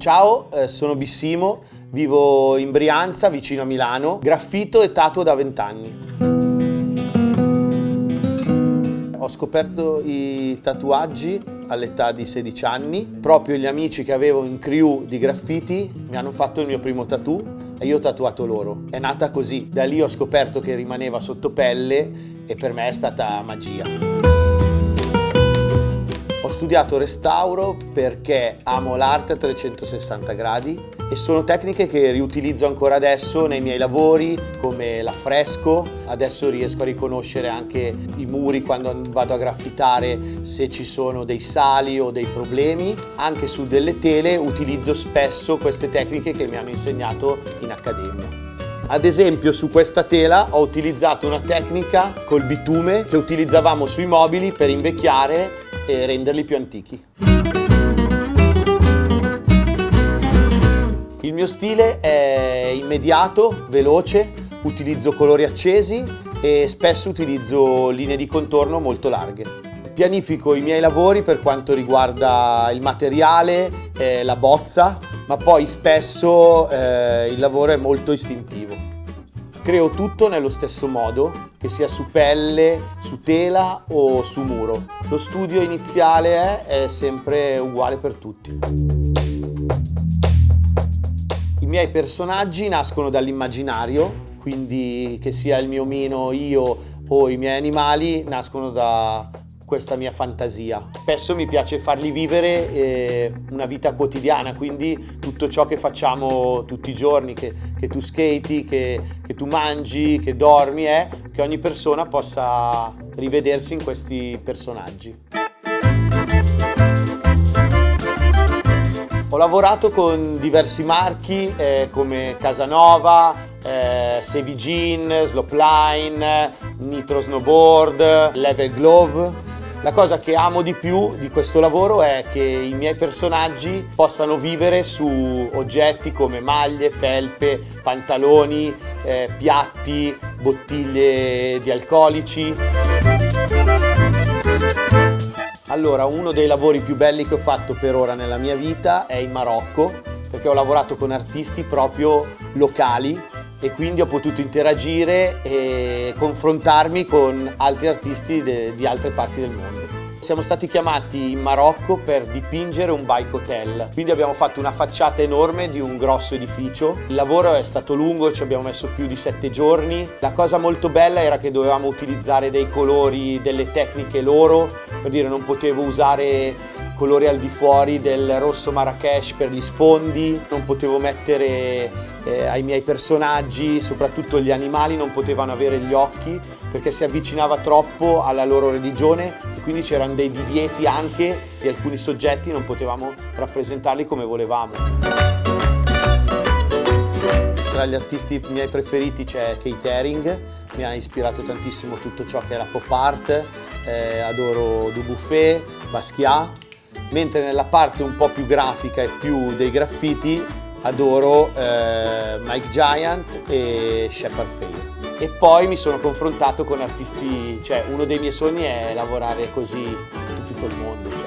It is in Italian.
Ciao, sono Bissimo, vivo in Brianza, vicino a Milano, graffito e tatuo da 20 anni. Ho scoperto i tatuaggi all'età di 16 anni. Proprio gli amici che avevo in crew di graffiti mi hanno fatto il mio primo tattoo e io ho tatuato loro. È nata così. Da lì ho scoperto che rimaneva sotto pelle e per me è stata magia. Ho studiato restauro perché amo l'arte a 360 gradi e sono tecniche che riutilizzo ancora adesso nei miei lavori, come l'affresco. Adesso riesco a riconoscere anche i muri quando vado a graffitare se ci sono dei sali o dei problemi. Anche su delle tele utilizzo spesso queste tecniche che mi hanno insegnato in accademia. Ad esempio su questa tela ho utilizzato una tecnica col bitume che utilizzavamo sui mobili per invecchiare e renderli più antichi. Il mio stile è immediato, veloce, utilizzo colori accesi e spesso utilizzo linee di contorno molto larghe. Pianifico i miei lavori per quanto riguarda il materiale, la bozza, ma poi spesso il lavoro è molto istintivo. Creo tutto nello stesso modo, che sia su pelle, su tela o su muro. Lo studio iniziale è sempre uguale per tutti. I miei personaggi nascono dall'immaginario, quindi che sia il mio omino, io o i miei animali, nascono da questa mia fantasia. Spesso mi piace farli vivere una vita quotidiana, quindi tutto ciò che facciamo tutti i giorni, che tu skati, che tu mangi, che dormi, che ogni persona possa rivedersi in questi personaggi. Ho lavorato con diversi marchi come Casanova, Savvy Jean, Slopline, Nitro Snowboard, Level Glove. La cosa che amo di più di questo lavoro è che i miei personaggi possano vivere su oggetti come maglie, felpe, pantaloni, piatti, bottiglie di alcolici. Allora, uno dei lavori più belli che ho fatto per ora nella mia vita è in Marocco, perché ho lavorato con artisti proprio locali e quindi ho potuto interagire e confrontarmi con altri artisti di altre parti del mondo. Siamo stati chiamati in Marocco per dipingere un bike hotel, quindi abbiamo fatto una facciata enorme di un grosso edificio. Il lavoro è stato lungo, ci abbiamo messo più di 7 giorni. La cosa molto bella era che dovevamo utilizzare dei colori, delle tecniche loro, per dire non potevo usare colori al di fuori del rosso Marrakesh per gli sfondi, non potevo mettere ai miei personaggi, soprattutto gli animali, non potevano avere gli occhi perché si avvicinava troppo alla loro religione e quindi c'erano dei divieti anche di alcuni soggetti, non potevamo rappresentarli come volevamo. Tra gli artisti miei preferiti c'è Keith Haring, mi ha ispirato tantissimo tutto ciò che è la pop art, adoro Dubuffet, Basquiat. Mentre nella parte un po' più grafica e più dei graffiti adoro Mike Giant e Shepard Fairey. E poi mi sono confrontato con artisti, cioè uno dei miei sogni è lavorare così in tutto il mondo.